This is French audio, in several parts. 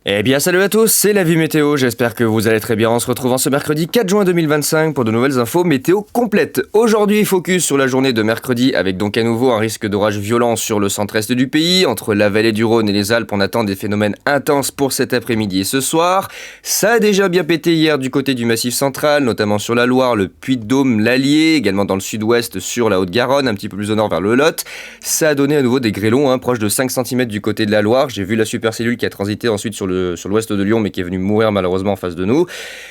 Eh bien salut à tous, c'est la vie météo, j'espère que vous allez très bien. On se retrouve en ce mercredi 4 juin 2025 pour de nouvelles infos météo complètes. Aujourd'hui, focus sur la journée de mercredi avec donc à nouveau un risque d'orage violent sur le centre-est du pays. Entre la vallée du Rhône et les Alpes, on attend des phénomènes intenses pour cet après-midi et ce soir. Ça a déjà bien pété hier du côté du Massif central, notamment sur la Loire, le Puy-de-Dôme, l'Allier, également dans le sud-ouest sur la Haute-Garonne, un petit peu plus au nord vers le Lot. Ça a donné à nouveau des grêlons, proches de 5 cm du côté de la Loire. J'ai vu la supercellule qui a transité ensuite sur l'ouest de Lyon, mais qui est venu mourir malheureusement en face de nous.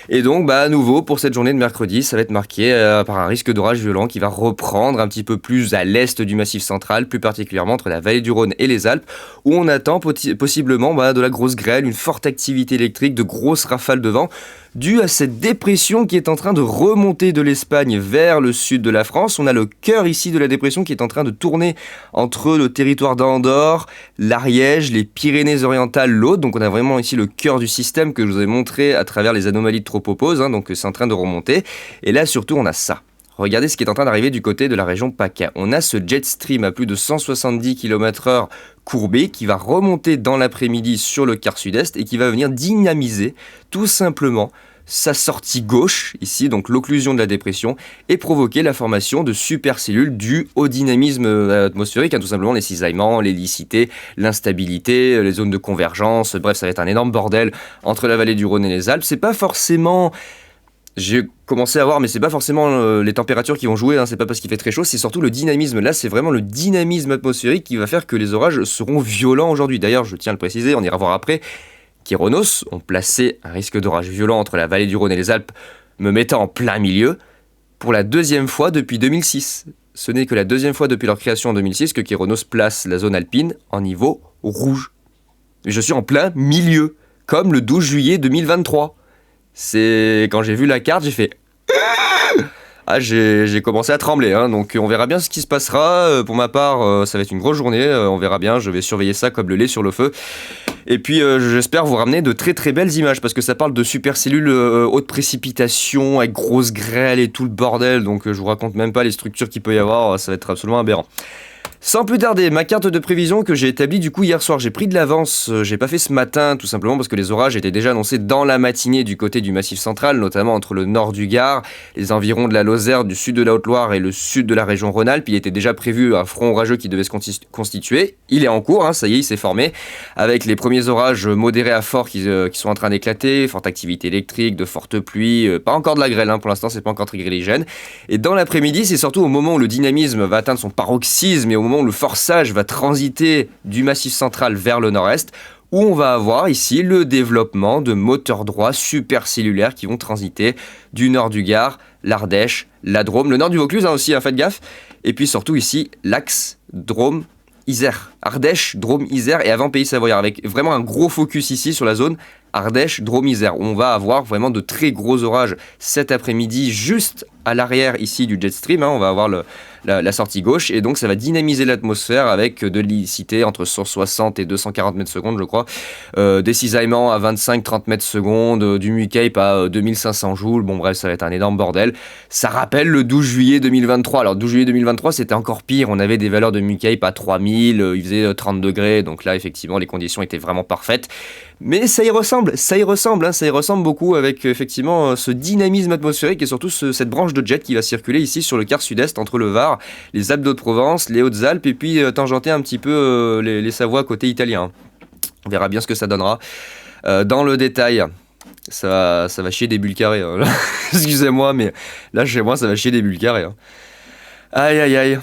Et donc, à nouveau, pour cette journée de mercredi, ça va être marqué par un risque d'orage violent qui va reprendre un petit peu plus à l'est du Massif central, plus particulièrement entre la vallée du Rhône et les Alpes, où on attend possiblement de la grosse grêle, une forte activité électrique, de grosses rafales de vent, due à cette dépression qui est en train de remonter de l'Espagne vers le sud de la France. On a le cœur ici de la dépression qui est en train de tourner entre le territoire d'Andorre, l'Ariège, les Pyrénées-Orientales, l'Aude. Donc on a vraiment ici le cœur du système que je vous ai montré à travers les anomalies de tropopause. Donc c'est en train de remonter. Et là surtout on a ça. Regardez ce qui est en train d'arriver du côté de la région PACA. On a ce jet stream à plus de 170 km/h courbé qui va remonter dans l'après-midi sur le quart sud-est et qui va venir dynamiser tout simplement sa sortie gauche, ici donc l'occlusion de la dépression, et provoquer la formation de supercellules dues au dynamisme atmosphérique, tout simplement les cisaillements, l'hélicité, l'instabilité, les zones de convergence, bref ça va être un énorme bordel entre la vallée du Rhône et les Alpes. C'est pas forcément... J'ai commencé à voir, mais c'est pas forcément les températures qui vont jouer, c'est pas parce qu'il fait très chaud, c'est surtout le dynamisme. Là, c'est vraiment le dynamisme atmosphérique qui va faire que les orages seront violents aujourd'hui. D'ailleurs, je tiens à le préciser, on ira voir après, Kéronos ont placé un risque d'orage violent entre la vallée du Rhône et les Alpes, me mettant en plein milieu, pour la deuxième fois depuis 2006. Ce n'est que la deuxième fois depuis leur création en 2006 que Kéronos place la zone alpine en niveau rouge. Je suis en plein milieu, comme le 12 juillet 2023. C'est quand j'ai vu la carte, j'ai fait j'ai commencé à trembler, donc on verra bien ce qui se passera. Pour ma part, ça va être une grosse journée, on verra bien, je vais surveiller ça comme le lait sur le feu. Et puis j'espère vous ramener de très très belles images parce que ça parle de supercellules haute précipitation avec grosse grêle et tout le bordel, donc je vous raconte même pas les structures qu'il peut y avoir, ça va être absolument aberrant. Sans plus tarder, ma carte de prévision que j'ai établie du coup hier soir, j'ai pris de l'avance, j'ai pas fait ce matin tout simplement parce que les orages étaient déjà annoncés dans la matinée du côté du Massif central, notamment entre le nord du Gard, les environs de la Lozère, du sud de la Haute-Loire et le sud de la région Rhône-Alpes. Il était déjà prévu un front orageux qui devait se constituer, il est en cours, ça y est, il s'est formé, avec les premiers orages modérés à forts qui sont en train d'éclater, forte activité électrique, de fortes pluies, pas encore de la grêle, pour l'instant c'est pas encore très grêligène. Et dans l'après-midi, c'est surtout au moment où le dynamisme va atteindre son paroxysme et au moment où le forçage va transiter du Massif central vers le nord-est, où on va avoir ici le développement de moteurs droits supercellulaires qui vont transiter du nord du Gard, l'Ardèche, la Drôme, le nord du Vaucluse aussi, faites gaffe, et puis surtout ici l'axe Drôme, Isère, Ardèche, Drôme, Isère et avant Pays Savoyard, avec vraiment un gros focus ici sur la zone Ardèche, Drôme, Isère, où on va avoir vraiment de très gros orages cet après-midi, juste à l'arrière ici du jet stream, on va avoir la sortie gauche, et donc ça va dynamiser l'atmosphère avec de l'hélicité entre 160 et 240 mètres secondes, je crois, des cisaillements à 25-30 mètres secondes, du Mucape à 2500 joules, bon bref, ça va être un énorme bordel. Ça rappelle le 12 juillet 2023, alors 12 juillet 2023 c'était encore pire, on avait des valeurs de Mucape à 3000, il faisait 30 degrés, donc là effectivement les conditions étaient vraiment parfaites. Mais ça y ressemble beaucoup avec effectivement ce dynamisme atmosphérique et surtout cette branche de jet qui va circuler ici sur le quart sud-est entre le Var, les Alpes d'Haute-Provence, les Hautes-Alpes et puis tangenter un petit peu les Savoies côté italien. On verra bien ce que ça donnera. Dans le détail, ça va chier des bulles carrées. Excusez-moi, mais là chez moi ça va chier des bulles carrées. Aïe aïe aïe,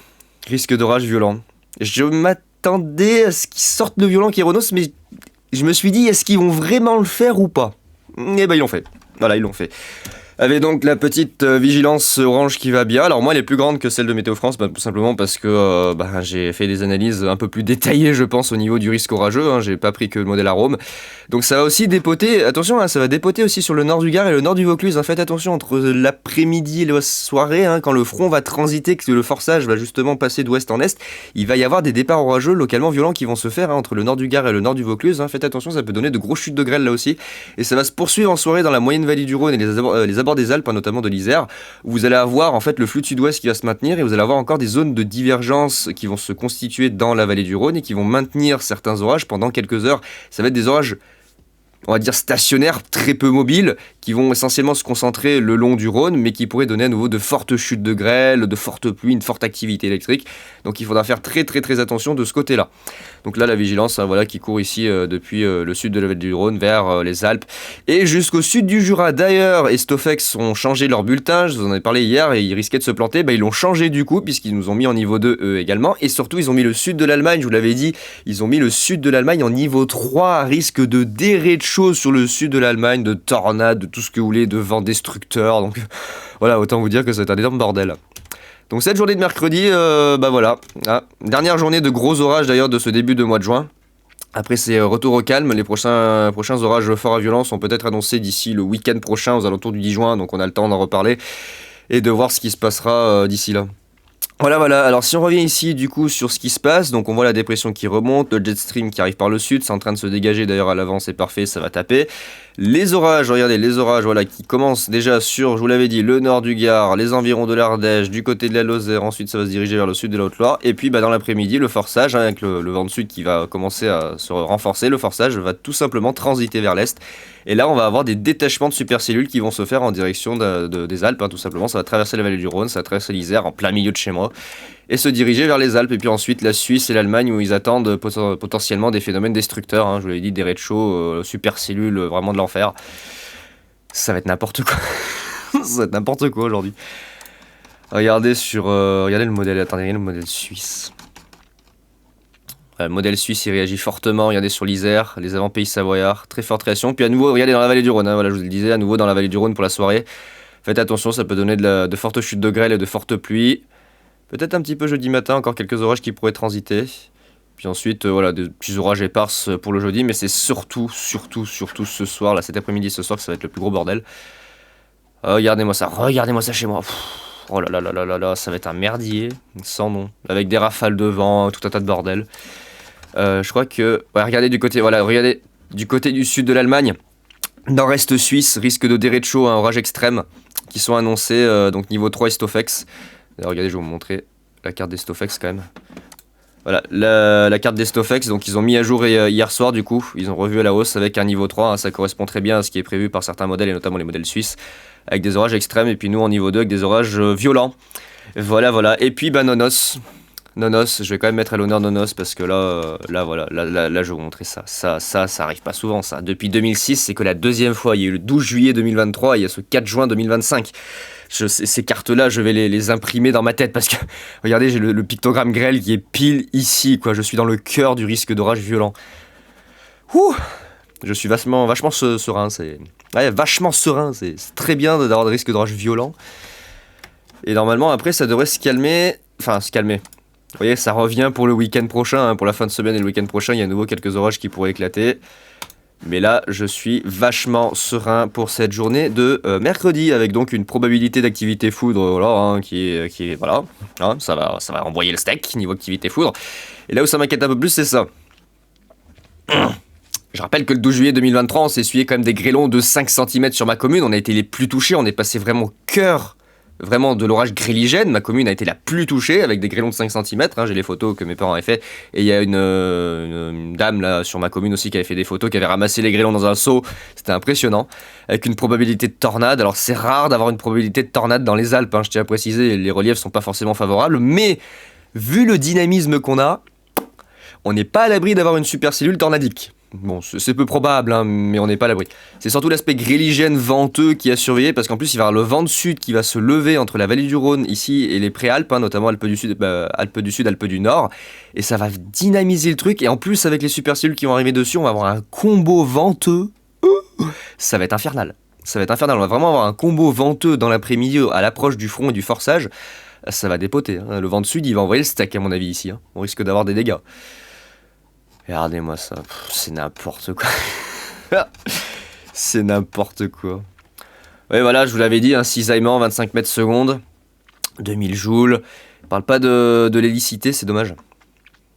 risque d'orage violent. Je m'attendais à ce qu'ils sortent le violent Kéronos, mais je me suis dit, est-ce qu'ils vont vraiment le faire ou pas ? Eh ben ils l'ont fait. Voilà, ils l'ont fait. Avec donc la petite vigilance orange qui va bien. Alors moi elle est plus grande que celle de Météo France, tout simplement parce que j'ai fait des analyses un peu plus détaillées je pense au niveau du risque orageux, j'ai pas pris que le modèle arôme. Donc ça va aussi dépoter, attention ça va dépoter aussi sur le nord du Gard et le nord du Vaucluse, faites attention entre l'après-midi et la soirée, quand le front va transiter, que le forçage va justement passer d'ouest en est, il va y avoir des départs orageux localement violents qui vont se faire entre le nord du Gard et le nord du Vaucluse, faites attention, ça peut donner de grosses chutes de grêle là aussi, et ça va se poursuivre en soirée dans la moyenne vallée du Rhône et les abords des Alpes, notamment de l'Isère, où vous allez avoir en fait le flux de sud-ouest qui va se maintenir et vous allez avoir encore des zones de divergence qui vont se constituer dans la vallée du Rhône et qui vont maintenir certains orages pendant quelques heures. Ça va être des orages on va dire stationnaires, très peu mobiles, qui vont essentiellement se concentrer le long du Rhône, mais qui pourraient donner à nouveau de fortes chutes de grêle, de fortes pluies, une forte activité électrique. Donc il faudra faire très très très attention de ce côté-là. Donc là la vigilance voilà, qui court ici depuis le sud de la vallée du Rhône vers les Alpes et jusqu'au sud du Jura. D'ailleurs, Estofex ont changé leur bulletin, je vous en ai parlé hier et ils risquaient de se planter, ils l'ont changé du coup puisqu'ils nous ont mis en niveau 2 eux également et surtout ils ont mis le sud de l'Allemagne, je vous l'avais dit, ils ont mis le sud de l'Allemagne en niveau 3, risque de dérécho sur le sud de l'Allemagne, de tornades, de tout ce que vous voulez, de vents destructeurs, donc voilà, autant vous dire que c'est un énorme bordel. Donc cette journée de mercredi, voilà, dernière journée de gros orages d'ailleurs de ce début de mois de juin. Après c'est retour au calme, les prochains orages forts à violence sont peut-être annoncés d'ici le week-end prochain aux alentours du 10 juin, donc on a le temps d'en reparler et de voir ce qui se passera d'ici là. Voilà, alors si on revient ici du coup sur ce qui se passe, donc on voit la dépression qui remonte, le jet stream qui arrive par le sud, c'est en train de se dégager d'ailleurs à l'avant, c'est parfait, ça va taper. Les orages, regardez, les orages voilà, qui commencent déjà sur, je vous l'avais dit, le nord du Gard, les environs de l'Ardèche, du côté de la Lozère, ensuite ça va se diriger vers le sud de la Haute-Loire, et puis dans l'après-midi, le forçage, avec le vent de sud qui va commencer à se renforcer, le forçage va tout simplement transiter vers l'est, et là on va avoir des détachements de supercellules qui vont se faire en direction des Alpes, tout simplement, ça va traverser la vallée du Rhône, ça va traverser l'Isère en plein milieu de chez moi, et se diriger vers les Alpes, et puis ensuite la Suisse et l'Allemagne où ils attendent potentiellement des phénomènes destructeurs, je vous l'avais dit, des réchauds, supercellules, vraiment de l'enfer. Ça va être n'importe quoi. Ça va être n'importe quoi aujourd'hui. Regardez regardez le modèle, attendez, le modèle suisse. Le modèle suisse il réagit fortement, regardez sur l'Isère, les avant-pays savoyards, très forte réaction. Puis à nouveau, regardez dans la vallée du Rhône, voilà, je vous le disais, à nouveau dans la vallée du Rhône pour la soirée. Faites attention, ça peut donner de fortes chutes de grêle et de fortes pluies. Peut-être un petit peu jeudi matin, encore quelques orages qui pourraient transiter. Puis ensuite, voilà, des petits orages éparses pour le jeudi, mais c'est surtout ce soir, là, cet après-midi, ce soir, que ça va être le plus gros bordel. Regardez-moi ça chez moi. Oh là là là là là, ça va être un merdier, sans nom, avec des rafales de vent, tout un tas de bordel. Je crois que, ouais, regardez du côté du sud de l'Allemagne, nord-est suisse, risque de dérecho, orage extrême, qui sont annoncés, donc niveau 3 Estofex. Regardez, je vais vous montrer la carte d'Estofex quand même. Voilà, la carte d'Estofex, donc ils ont mis à jour hier soir du coup, ils ont revu à la hausse avec un niveau 3, ça correspond très bien à ce qui est prévu par certains modèles et notamment les modèles suisses, avec des orages extrêmes et puis nous en niveau 2 avec des orages violents. Voilà, et puis Nonos, je vais quand même mettre à l'honneur Nonos parce que là je vais vous montrer ça. Ça arrive pas souvent ça. Depuis 2006, c'est que la deuxième fois, il y a eu le 12 juillet 2023 et il y a ce 4 juin 2025. Ces cartes-là, je vais les imprimer dans ma tête parce que, regardez, j'ai le pictogramme grêle qui est pile ici, quoi. Je suis dans le cœur du risque d'orage violent. Ouh, je suis vachement serein. Vachement serein. C'est très bien d'avoir des risques d'orage violent. Et normalement, après, ça devrait se calmer. Enfin, se calmer. Vous voyez, ça revient pour le week-end prochain. Pour la fin de semaine et le week-end prochain, il y a à nouveau quelques orages qui pourraient éclater. Mais là, je suis vachement serein pour cette journée de mercredi, avec donc une probabilité d'activité foudre, voilà, qui est voilà, ça va envoyer le steak niveau activité foudre. Et là où ça m'inquiète un peu plus, c'est ça. Je rappelle que le 12 juillet 2023, on s'est essuyé quand même des grêlons de 5 cm sur ma commune. On a été les plus touchés, on est passé vraiment au cœur de l'orage gréligène. Ma commune a été la plus touchée avec des grêlons de 5 cm. J'ai les photos que mes parents avaient fait. Et il y a une dame là sur ma commune aussi qui avait fait des photos, qui avait ramassé les grêlons dans un seau. C'était impressionnant. Avec une probabilité de tornade. Alors c'est rare d'avoir une probabilité de tornade dans les Alpes. Je tiens à préciser, les reliefs sont pas forcément favorables. Mais vu le dynamisme qu'on a, on n'est pas à l'abri d'avoir une supercellule tornadique. Bon, c'est peu probable, mais on n'est pas à l'abri. C'est surtout l'aspect gréligène venteux qui a surveillé, parce qu'en plus il va y avoir le vent de sud qui va se lever entre la vallée du Rhône ici et les préalpes, notamment Alpes du Sud, Alpes du Nord, et ça va dynamiser le truc. Et en plus avec les supercellules qui vont arriver dessus, on va avoir un combo venteux. Ça va être infernal. On va vraiment avoir un combo venteux dans l'après-midi à l'approche du front et du forçage. Ça va dépoter. Le vent de sud, il va envoyer le steak à mon avis ici. On risque d'avoir des dégâts. Regardez-moi ça, c'est n'importe quoi. C'est n'importe quoi. Oui, voilà, je vous l'avais dit, cisaillement, 25 mètres secondes, 2000 joules. On parle pas de l'hélicité, c'est dommage.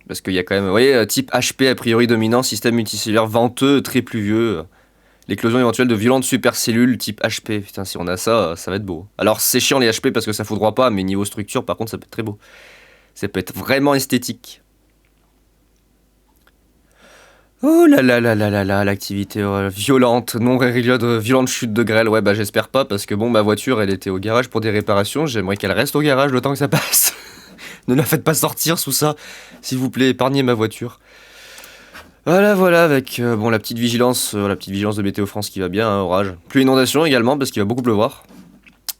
Parce qu'il y a quand même, vous voyez, type HP a priori dominant, système multicellulaire venteux, très pluvieux. L'éclosion éventuelle de violentes supercellules type HP. Putain, si on a ça, ça va être beau. Alors, c'est chiant les HP parce que ça foudroie pas, mais niveau structure, par contre, ça peut être très beau. Ça peut être vraiment esthétique. Oh là là là là là là, l'activité violente, non régulière, violente chute de grêle. Ouais, bah j'espère pas parce que bon, ma voiture elle était au garage pour des réparations. J'aimerais qu'elle reste au garage le temps que ça passe. Ne la faites pas sortir sous ça, s'il vous plaît, épargnez ma voiture. Voilà, voilà, avec bon la petite vigilance de Météo France qui va bien, hein, orage. Pluie inondation également parce qu'il va beaucoup pleuvoir.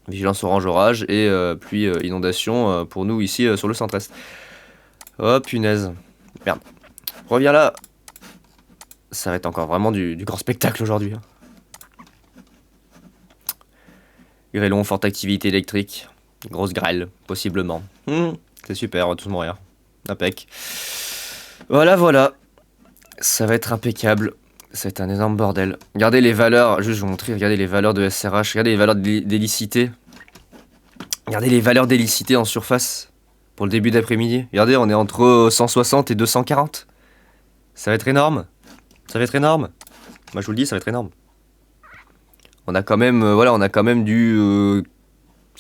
Vigilance orange orage et pluie inondation pour nous ici sur le centre-est. Oh punaise, merde. Reviens là. Ça va être encore vraiment du grand spectacle aujourd'hui. Hein. Grêlon, forte activité électrique. Grosse grêle, possiblement. C'est super, on va tous mourir. Impec. Voilà, voilà. Ça va être impeccable. Ça va être un énorme bordel. Regardez les valeurs, juste je vais vous montrer, regardez les valeurs de SRH, regardez les valeurs d'hélicité. Regardez les valeurs d'hélicité en surface pour le début d'après-midi. Regardez, on est entre 160 et 240. Ça va être énorme. Ça va être énorme. Moi je vous le dis, ça va être énorme. On a quand même, voilà, on a quand même du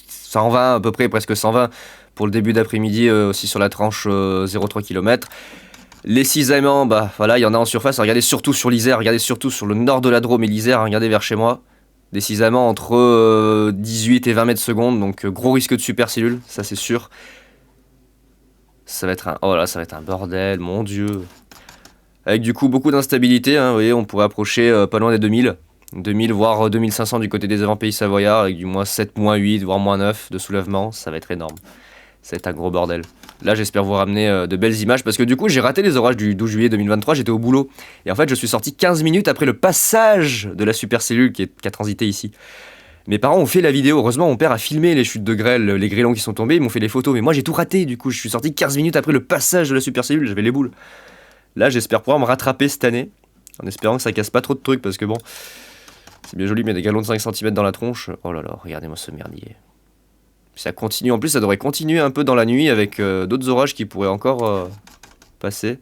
120 à peu près, presque 120 pour le début d'après-midi aussi sur la tranche 0,3 km. Les cisaillements, bah voilà, il y en a en surface. Regardez surtout sur l'Isère, regardez surtout sur le nord de la Drôme et l'Isère, hein, regardez vers chez moi. Des cisaillements entre 18 et 20 mètres secondes, donc gros risque de supercellule, ça c'est sûr. Ça va être un, oh là, ça va être un bordel, mon dieu. Avec du coup beaucoup d'instabilité, hein, vous voyez, on pourrait approcher pas loin des 2000. 2000 voire 2500 du côté des avant-pays savoyards, avec du moins 7, moins 8, voire moins 9 de soulèvement, ça va être énorme. Ça va être un gros bordel. Là, j'espère vous ramener de belles images, parce que du coup, j'ai raté les orages du 12 juillet 2023, j'étais au boulot. Et en fait, je suis sorti 15 minutes après le passage de la supercellule qui a transité ici. Mes parents ont fait la vidéo, heureusement mon père a filmé les chutes de grêle, les grêlons qui sont tombés, ils m'ont fait les photos, mais moi j'ai tout raté, du coup je suis sorti 15 minutes après le passage de la supercellule, j'avais les boules. Là, j'espère pouvoir me rattraper cette année, en espérant que ça casse pas trop de trucs, parce que bon, c'est bien joli, mais des galons de 5 cm dans la tronche, oh là là, regardez-moi ce merdier. Ça continue, en plus ça devrait continuer un peu dans la nuit avec d'autres orages qui pourraient encore passer.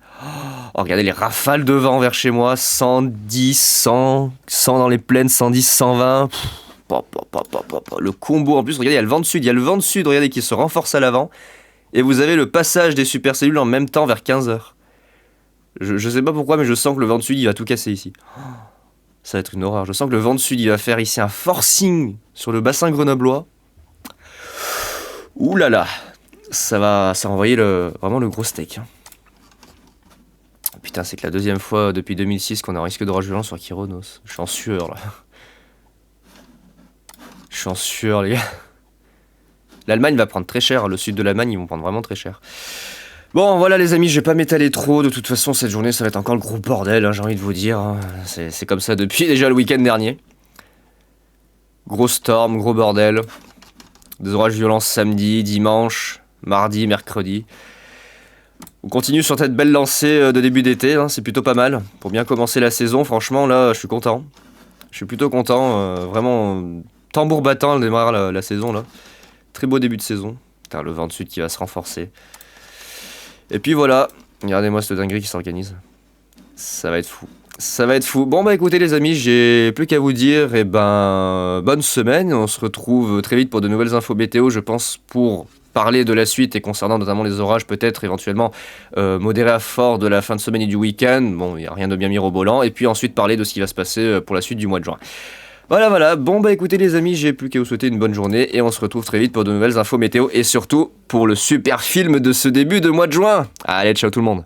Oh, regardez les rafales de vent vers chez moi, 110, 100, 100 dans les plaines, 110, 120. Le combo, en plus, regardez, il y a le vent de sud, regardez, qui se renforce à l'avant. Et vous avez le passage des supercellules en même temps vers 15h. Je sais pas pourquoi, mais je sens que le vent de sud, il va tout casser ici. Ça va être une horreur. Je sens que le vent de sud, il va faire ici un forcing sur le bassin grenoblois. Ouh là là, ça va envoyer vraiment le gros steak. Hein. Putain, c'est que la deuxième fois depuis 2006 qu'on a un risque d'orage violent sur Kyronos. Je suis en sueur là. Je suis en sueur les gars. L'Allemagne va prendre très cher, le sud de l'Allemagne ils vont prendre vraiment très cher. Bon voilà les amis, je vais pas m'étaler trop, de toute façon cette journée ça va être encore le gros bordel, hein, j'ai envie de vous dire. Hein. C'est comme ça depuis déjà le week-end dernier. Gros storm, gros bordel. Des orages violents samedi, dimanche, mardi, mercredi. On continue sur cette belle lancée de début d'été, hein, c'est plutôt pas mal. Pour bien commencer la saison, franchement là je suis content. Je suis plutôt content, vraiment tambour battant le démarre la saison là. Très beau début de saison. Putain, le vent de sud qui va se renforcer. Et puis voilà, regardez-moi cette dinguerie qui s'organise. Ça va être fou. Ça va être fou. Bon bah écoutez les amis, j'ai plus qu'à vous dire, et ben bonne semaine. On se retrouve très vite pour de nouvelles infos météo, je pense, pour parler de la suite et concernant notamment les orages, peut-être éventuellement modérés à fort de la fin de semaine et du week-end. Bon, il n'y a rien de bien mirobolant. Et puis ensuite parler de ce qui va se passer pour la suite du mois de juin. Voilà, bon bah écoutez les amis, j'ai plus qu'à vous souhaiter une bonne journée et on se retrouve très vite pour de nouvelles infos météo et surtout pour le super film de ce début de mois de juin. Allez, ciao tout le monde.